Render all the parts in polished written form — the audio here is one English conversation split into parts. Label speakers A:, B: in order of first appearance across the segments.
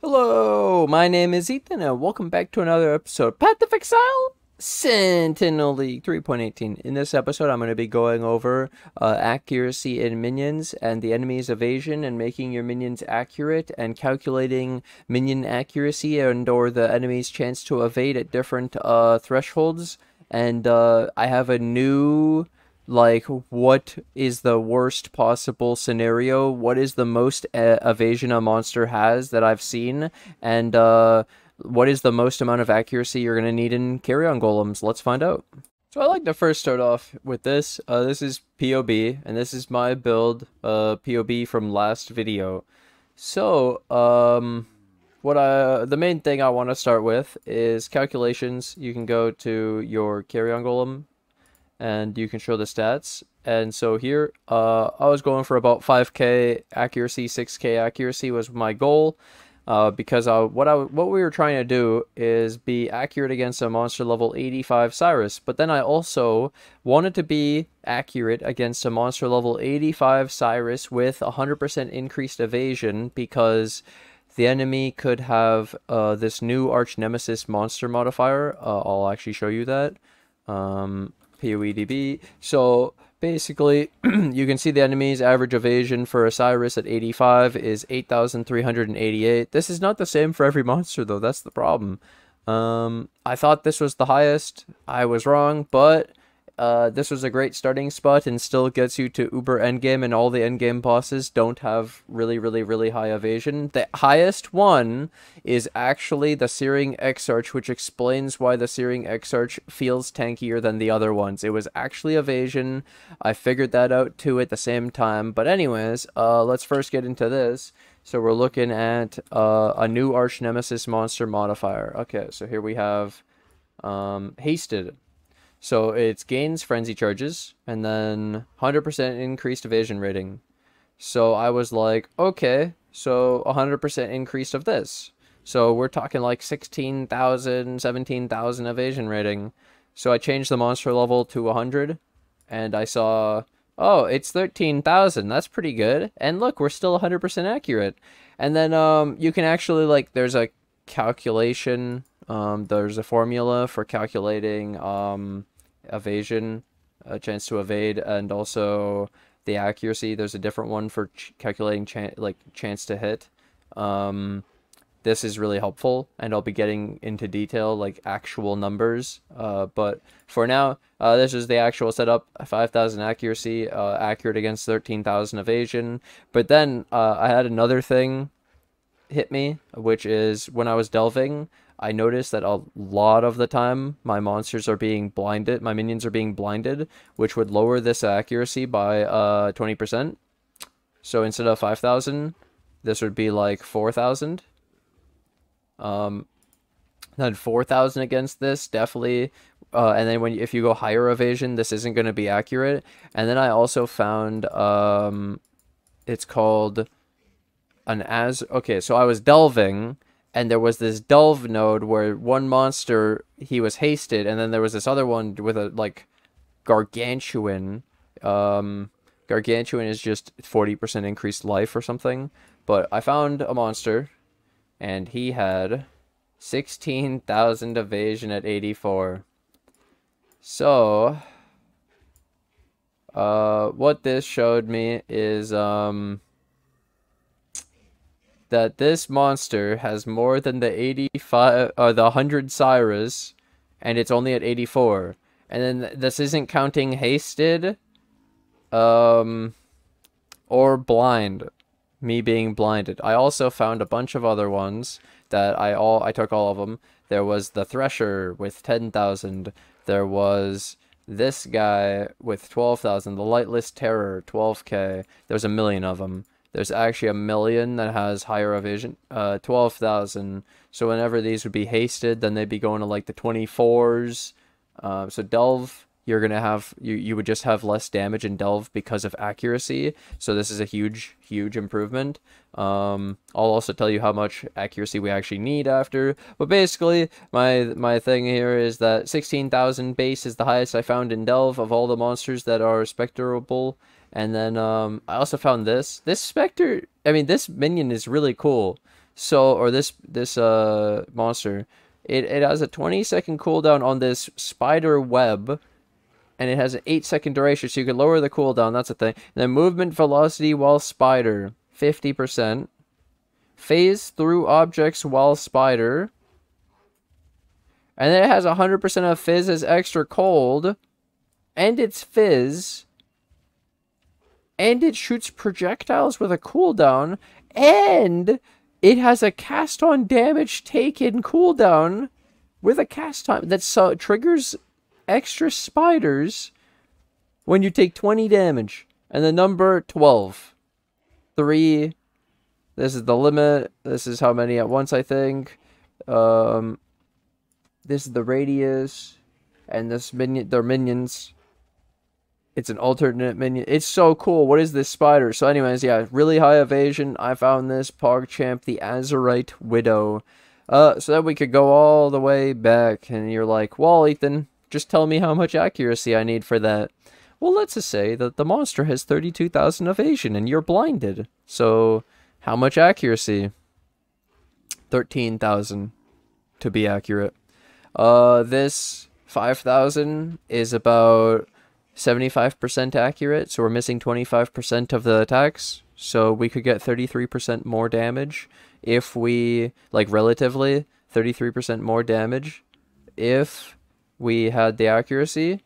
A: Hello, my name is Ethan, and welcome back to another episode of Path of Exile Sentinel League 3.18. In this episode, I'm going to be going over accuracy in minions and the enemy's evasion and making your minions accurate and calculating minion accuracy and or the enemy's chance to evade at different thresholds. And I have a new... what is the worst possible scenario? What is the most evasion a monster has that I've seen? And what is the most amount of accuracy you're going to need in carry-on golems? Let's find out. So I like to first start off with this. This is POB, and this is my build, POB from last video. So, the main thing I want to start with is calculations. You can go to your carry-on golem, and you can show the stats. And so here, I was going for about 5k accuracy, 6k accuracy was my goal, because what we were trying to do is be accurate against a monster level 85 Cyrus, but then I also wanted to be accurate against a monster level 85 Cyrus with 100% increased evasion, because the enemy could have this new arch nemesis monster modifier. I'll actually show you that. POEDB. So basically, you can see the enemy's average evasion for Osiris at 85 is 8,388. This is not the same for every monster, though. That's the problem. I thought this was the highest. I was wrong, but this was a great starting spot and still gets you to uber endgame, and all the endgame bosses don't have really high evasion. The highest one is actually the Searing Exarch, which explains why the Searing Exarch feels tankier than the other ones. It was actually evasion. I figured that out too at the same time. But anyways, let's first get into this. So we're looking at a new arch nemesis monster modifier. Okay, so here we have hasted. So it gains frenzy charges, and then 100% increased evasion rating. So I was like, okay, so 100% increase of this. So we're talking like 16,000, 17,000 evasion rating. So I changed the monster level to 100, and I saw, oh, it's 13,000. That's pretty good. And look, we're still 100% accurate. And then you can actually, like, there's a calculation, there's a formula for calculating evasion, a chance to evade, and also the accuracy. There's a different one for calculating chance to hit. This is really helpful, and I'll be getting into detail, like actual numbers. But for now, this is the actual setup: 5,000 accuracy, accurate against 13,000 evasion. But then I had another thing hit me, which is when I was delving, I noticed that a lot of the time my monsters are being blinded, my minions are being blinded, which would lower this accuracy by 20%. So instead of 5,000, this would be like 4,000. Then 4,000 against this, definitely. And then if you go higher evasion, this isn't going to be accurate. And then I also found, it's called okay, so I was delving, and there was this delve node where one monster, he was hasted, and then there was this other one with a, like, gargantuan. Gargantuan is just 40% increased life or something. But I found a monster, and he had 16,000 evasion at 84. So, what this showed me is, that this monster has more than the 85 or the 100 Cyrus, and it's only at 84. And then this isn't counting hasted or blind, me being blinded. I also found a bunch of other ones that I took all of them. There was the Thresher with 10,000. There was this guy with 12,000, the Lightless Terror, 12k. There's a million of them. There's actually a million that has higher evasion, 12,000. So whenever these would be hasted, then they'd be going to like the 24s. So delve, you're gonna have you would just have less damage in delve because of accuracy. So this is a huge improvement. I'll also tell you how much accuracy we actually need after. But basically, my thing here is that 16,000 base is the highest I found in delve of all the monsters that are specterable. And then I also found this Spectre. I mean, this minion is really cool. So, or this monster, it has a 20-second cooldown on this spider web, and it has an 8-second duration, so you can lower the cooldown. That's a thing. And then movement velocity while spider, 50%. Phase through objects while spider. And then it has 100% of fizz as extra cold. And it's fizz. And it shoots projectiles with a cooldown. And it has a cast on damage taken cooldown with a cast time that triggers extra spiders when you take 20 damage. And the number 12. 3. This is the limit. This is how many at once, I think. This is the radius. And this minion, they're minions. It's an alternate minion. It's so cool. What is this spider? So anyways, yeah, really high evasion. I found this PogChamp, the Azurite Widow. So that we could go all the way back. And you're like, well, Ethan, just tell me how much accuracy I need for that. Well, let's just say that the monster has 32,000 evasion and you're blinded. So how much accuracy? 13,000 to be accurate. This 5,000 is about 75% accurate, so we're missing 25% of the attacks, so we could get 33% more damage if we, like, relatively 33% more damage if we had the accuracy.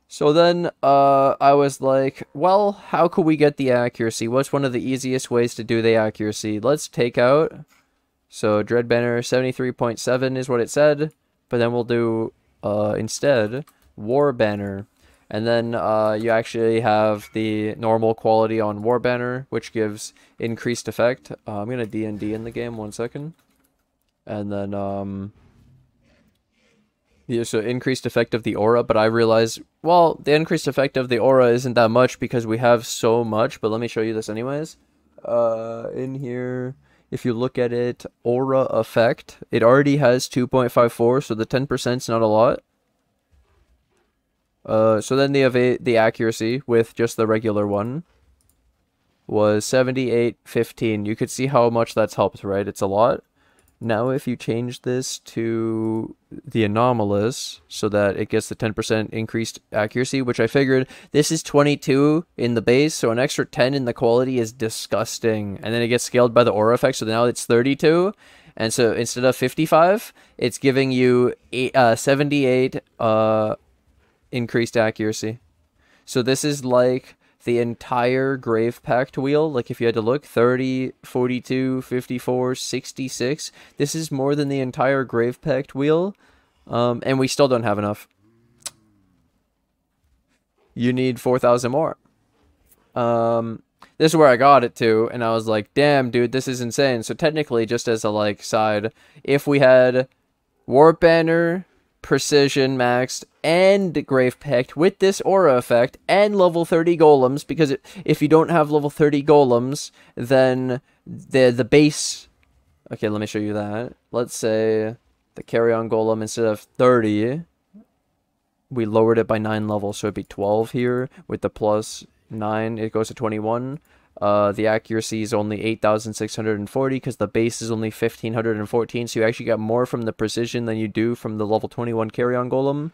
A: So then I was like, well, how could we get the accuracy? What's one of the easiest ways to do the accuracy? Let's take out, so Dread Banner 73.7 is what it said, but then we'll do instead War Banner. And then you actually have the normal quality on War Banner, which gives increased effect. I'm going to D&D in the game, 1 second. And then, yeah, so increased effect of the aura, but I realize, well, the increased effect of the aura isn't that much because we have so much, but let me show you this anyways. In here, if you look at it, aura effect, it already has 2.54, so the 10% is not a lot. So then the accuracy with just the regular one was 78.15. You could see how much that's helped, right? It's a lot. Now if you change this to the anomalous so that it gets the 10% increased accuracy, which I figured this is 22 in the base, so an extra 10 in the quality is disgusting. And then it gets scaled by the aura effect, so now it's 32. And so instead of 55, it's giving you 78 increased accuracy. So this is like the entire Grave Pact wheel. Like if you had to look, 30, 42, 54, 66. This is more than the entire Grave Pact wheel. And we still don't have enough. You need 4,000 more. This is where I got it to, and I was like, damn, dude, this is insane. So technically, just as a like side, if we had Warp Banner, Precision maxed, and Grave Pact with this aura effect, and level 30 golems, because if you don't have level 30 golems, then the base... Okay, let me show you that. Let's say the carry-on golem, instead of 30, we lowered it by 9 levels, so it'd be 12 here. With the plus 9, it goes to 21. The accuracy is only 8,640 because the base is only 1,514, so you actually get more from the precision than you do from the level 21 carry-on golem.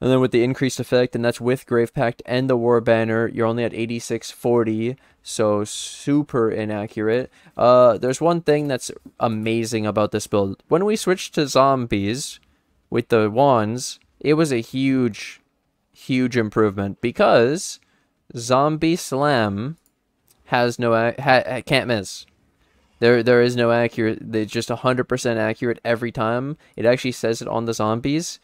A: And then with the increased effect, and that's with Grave Pact and the War Banner, you're only at 8,640, so super inaccurate. There's one thing that's amazing about this build. When we switched to zombies with the wands, it was a huge, huge improvement because Zombie Slam has no can't miss. There is no accurate. It's just 100% accurate every time. It actually says it on the zombies.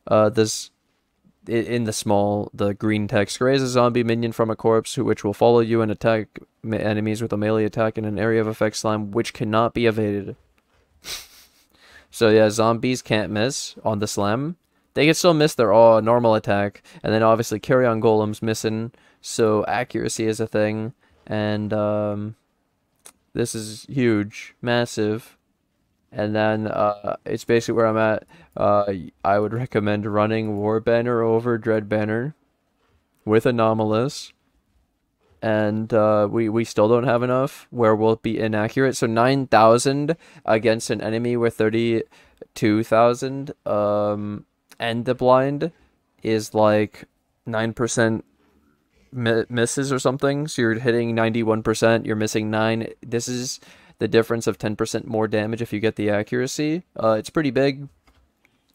A: In the green text, raise a zombie minion from a corpse which will follow you and attack enemies with a melee attack in an area of effect slam which cannot be evaded. So yeah, zombies can't miss on the slam. They can still miss their normal attack, and then obviously carry on golems missing. So accuracy is a thing. And this is huge, massive, and then it's basically where I'm at. I would recommend running War Banner over Dread Banner with Anomalous, and we still don't have enough where we'll be inaccurate. So 9,000 against an enemy with 32,000 and the blind is like 9% misses or something. So you're hitting 91%, you're missing 9. This is the difference of 10% more damage if you get the accuracy. It's pretty big.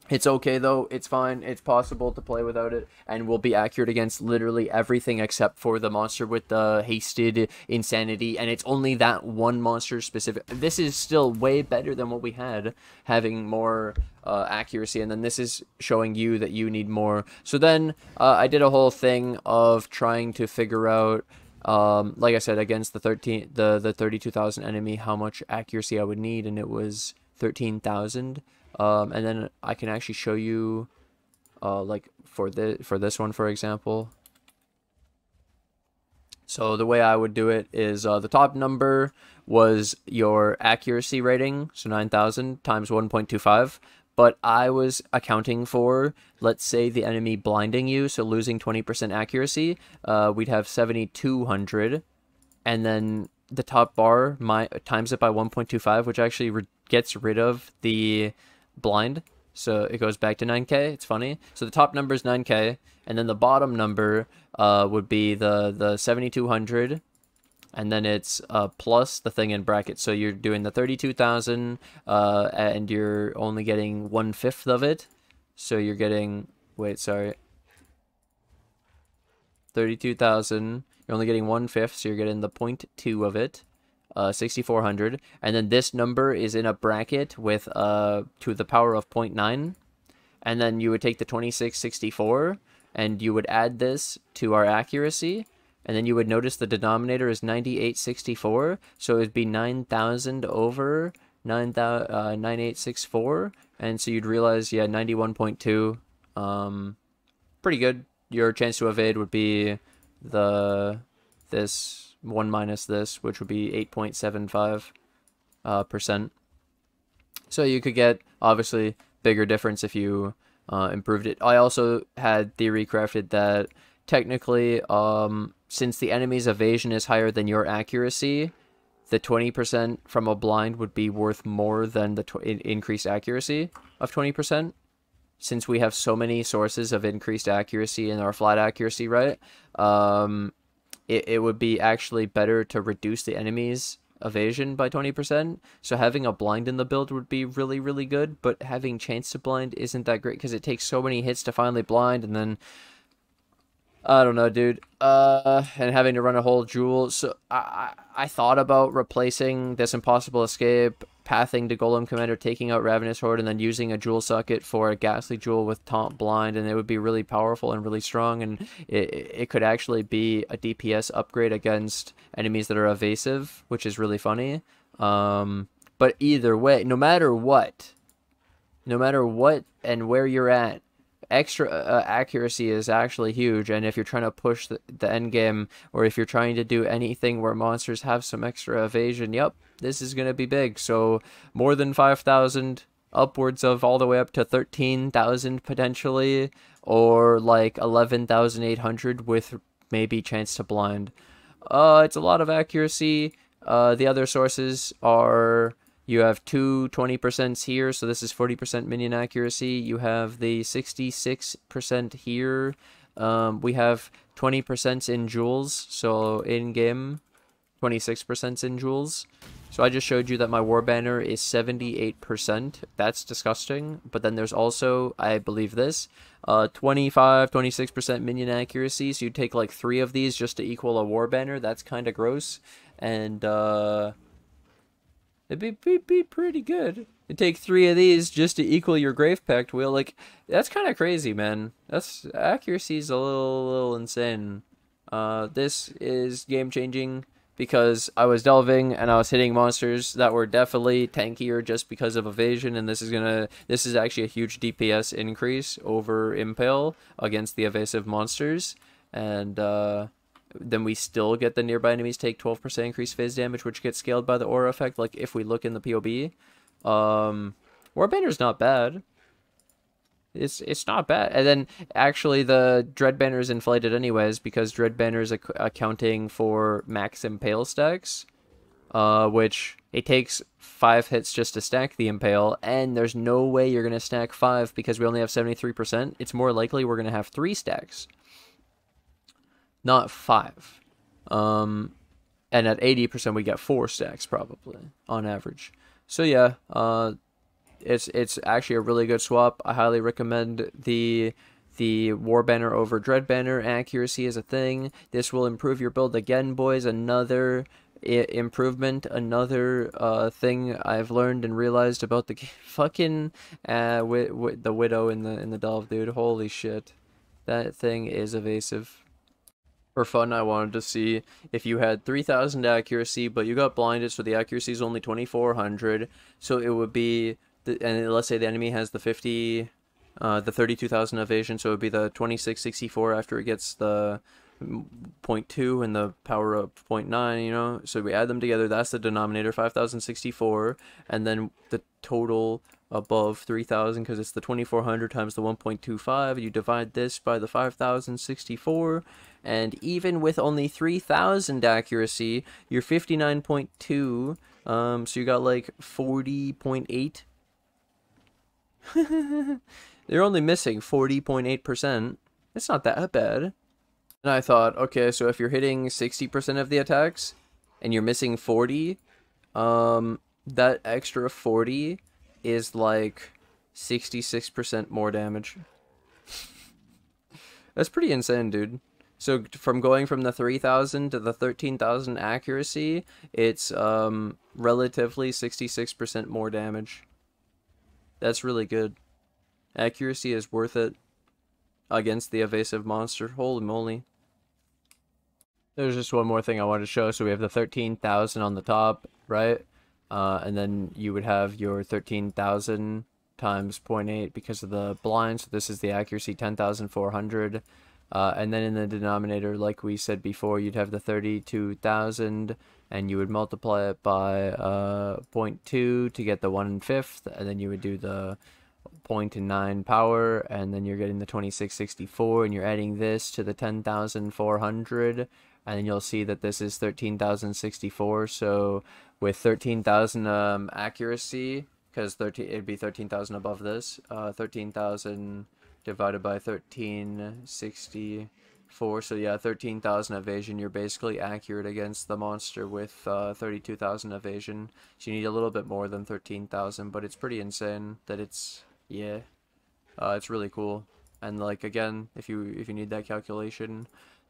A: It's okay though, it's fine, it's possible to play without it, and we'll be accurate against literally everything except for the monster with the hasted insanity, and it's only that one monster specific. This is still way better than what we had, having more accuracy, and then this is showing you that you need more. So then I did a whole thing of trying to figure out, like I said, against the 32,000 enemy, how much accuracy I would need, and it was 13,000. And then I can actually show you, like for this one, for example. So the way I would do it is the top number was your accuracy rating, so 9,000 times 1.25. But I was accounting for, let's say, the enemy blinding you, so losing 20% accuracy. We'd have 7,200, and then the top bar times it by 1.25, which actually gets rid of the blind, so it goes back to 9k. It's funny. So the top number is 9k, and then the bottom number would be the 7,200, and then it's plus the thing in brackets. So you're doing the 32,000, and you're only getting 1/5 of it. So you're getting 32,000. You're only getting 1/5, so you're getting the 0.2 of it. 6,400, and then this number is in a bracket with to the power of 0.9, and then you would take the 2664 and you would add this to our accuracy, and then you would notice the denominator is 9864, so it would be 9,000 over 9864, and so you'd realize, yeah, 91.2. Pretty good. Your chance to evade would be this 1 minus this, which would be 8.75%. So you could get, obviously, bigger difference if you improved it. I also had theory crafted that technically, since the enemy's evasion is higher than your accuracy, the 20% from a blind would be worth more than the increased accuracy of 20%. Since we have so many sources of increased accuracy in our flat accuracy, right? It would be actually better to reduce the enemy's evasion by 20%. So having a blind in the build would be really, really good, but having chance to blind isn't that great because it takes so many hits to finally blind, and then I don't know, dude. And having to run a whole jewel. So I thought about replacing this impossible escape, pathing to Golem Commander, taking out Ravenous Horde, and then using a jewel socket for a Ghastly Jewel with Taunt Blind, and it would be really powerful and really strong, and it could actually be a DPS upgrade against enemies that are evasive, which is really funny. But either way, no matter what and where you're at, extra accuracy is actually huge, and if you're trying to push the end game, or if you're trying to do anything where monsters have some extra evasion, yep, this is going to be big. So more than 5,000, upwards of all the way up to 13,000 potentially, or like 11,800 with maybe chance to blind. It's a lot of accuracy. The other sources are, you have two 20% here, so this is 40% minion accuracy. You have the 66% here. We have 20% in jewels, so in-game, 26% in jewels. So I just showed you that my war banner is 78%. That's disgusting. But then there's also, I believe this, 26% minion accuracy. So you take like 3 of these just to equal a war banner. That's kind of gross. And it'd be pretty good. You take 3 of these just to equal your Grave Pact wheel. Like, that's kind of crazy, man. That's, accuracy's a little insane. This is game changing because I was delving and I was hitting monsters that were definitely tankier just because of evasion, and this is actually a huge DPS increase over Impale against the evasive monsters, and then we still get the nearby enemies take 12% increased phase damage, which gets scaled by the aura effect. Like, if we look in the POB, Warbanner's not bad. It's not bad. And then actually the Dread Banner is inflated anyways because Dread Banner is accounting for max Impale stacks, which it takes 5 hits just to stack the Impale, and there's no way you're gonna stack 5 because we only have 73%. It's more likely we're gonna have 3 stacks, not 5. And at 80% we get 4 stacks probably on average. So yeah, it's actually a really good swap. I highly recommend the War Banner over Dread Banner. Accuracy is a thing. This will improve your build again, boys. Another improvement, another thing I've learned and realized about the fucking with the Widow in the Delve, dude. Holy shit, that thing is evasive. For fun, I wanted to see if you had 3,000 accuracy, but you got blinded, so the accuracy is only 2,400. So it would be, and let's say the enemy has the 32,000 evasion, so it would be the 2664 after it gets the 0.2 and the power of 0.9, you know? So we add them together, that's the denominator, 5,064, and then the total above 3,000, because it's the 2,400 times the 1.25, you divide this by the 5,064, and even with only 3,000 accuracy, you're 59.2, so you got like 40.8. They're only missing 40.8%. It's not that bad. And I thought, okay, so if you're hitting 60% of the attacks and you're missing 40, that extra 40 is like 66% more damage. That's pretty insane, dude. So from going from the 3,000 to the 13,000 accuracy, it's relatively 66% more damage. That's really good. Accuracy is worth it against the evasive monster. Holy moly. There's just one more thing I wanted to show. So we have the 13,000 on the top, right? And then you would have your 13,000 times 0.8 because of the blind. So this is the accuracy, 10,400. And then in the denominator, like we said before, you'd have the 32,000, and you would multiply it by 0.2 to get the 1/5, and then you would do the 0.9 power, and then you're getting the 2664, and you're adding this to the 10,400, and then you'll see that this is 13,064. So with 13,000 accuracy, because it'd be 13,000 above this, 13,000 divided by 1364, so yeah, 13,000 evasion. You're basically accurate against the monster with 32,000 evasion. So you need a little bit more than 13,000, but it's pretty insane that it's, yeah, it's really cool. And like, again, if you need that calculation,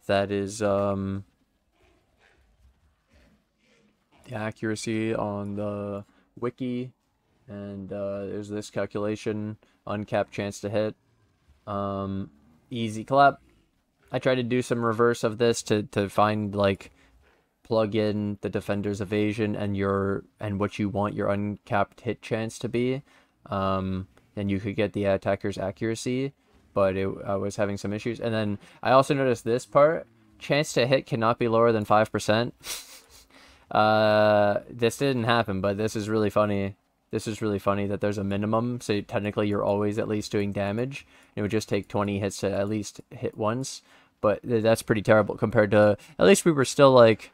A: that is the accuracy on the wiki, and there's this calculation, uncapped chance to hit. Easy clap. I tried to do some reverse of this to find, like, plug in the defender's evasion and what you want your uncapped hit chance to be. Then you could get the attacker's accuracy, but I was having some issues. And then I also noticed this part, chance to hit cannot be lower than 5%. This didn't happen, but this is really funny. This is really funny that there's a minimum, so technically you're always at least doing damage. It would just take 20 hits to at least hit once, but that's pretty terrible compared to, at least we were still like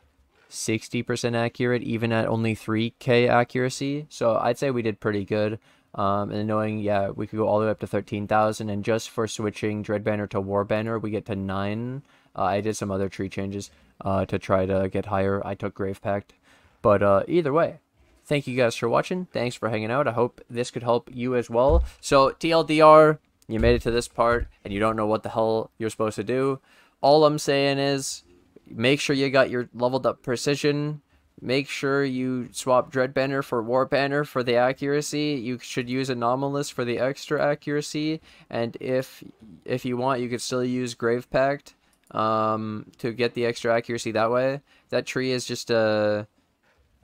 A: 60% accurate, even at only 3k accuracy, so I'd say we did pretty good. And knowing, yeah, we could go all the way up to 13,000, and just for switching Dread Banner to War Banner, we get to 9. I did some other tree changes to try to get higher. I took Grave Pact, but either way, thank you guys for watching. Thanks for hanging out. I hope this could help you as well. So TLDR, you made it to this part and you don't know what the hell you're supposed to do. All I'm saying is make sure you got your leveled up precision. Make sure you swap Dread Banner for War Banner for the accuracy. You should use Anomalous for the extra accuracy. And if you want, you could still use Grave Pact to get the extra accuracy that way. That tree is just a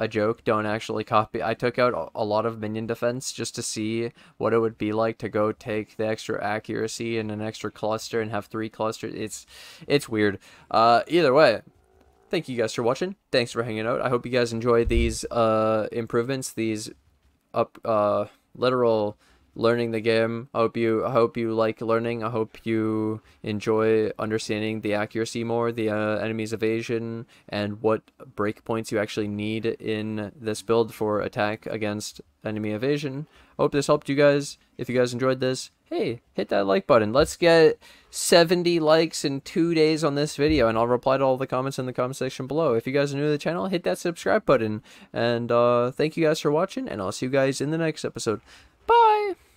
A: joke. Don't actually copy. I took out a lot of minion defense just to see what it would be like to go take the extra accuracy and an extra cluster and have 3 clusters. It's weird. Either way, thank you guys for watching. Thanks for hanging out. I hope you guys enjoy these improvements, these literal learning the game. I hope you like learning. I hope you enjoy understanding the accuracy more, the enemy's evasion, and what breakpoints you actually need in this build for attack against enemy evasion. Hope this helped you guys. If you guys enjoyed this, hey, hit that like button. Let's get 70 likes in 2 days on this video, and I'll reply to all the comments in the comment section below. If you guys are new to the channel, hit that subscribe button. And thank you guys for watching, and I'll see you guys in the next episode. Bye!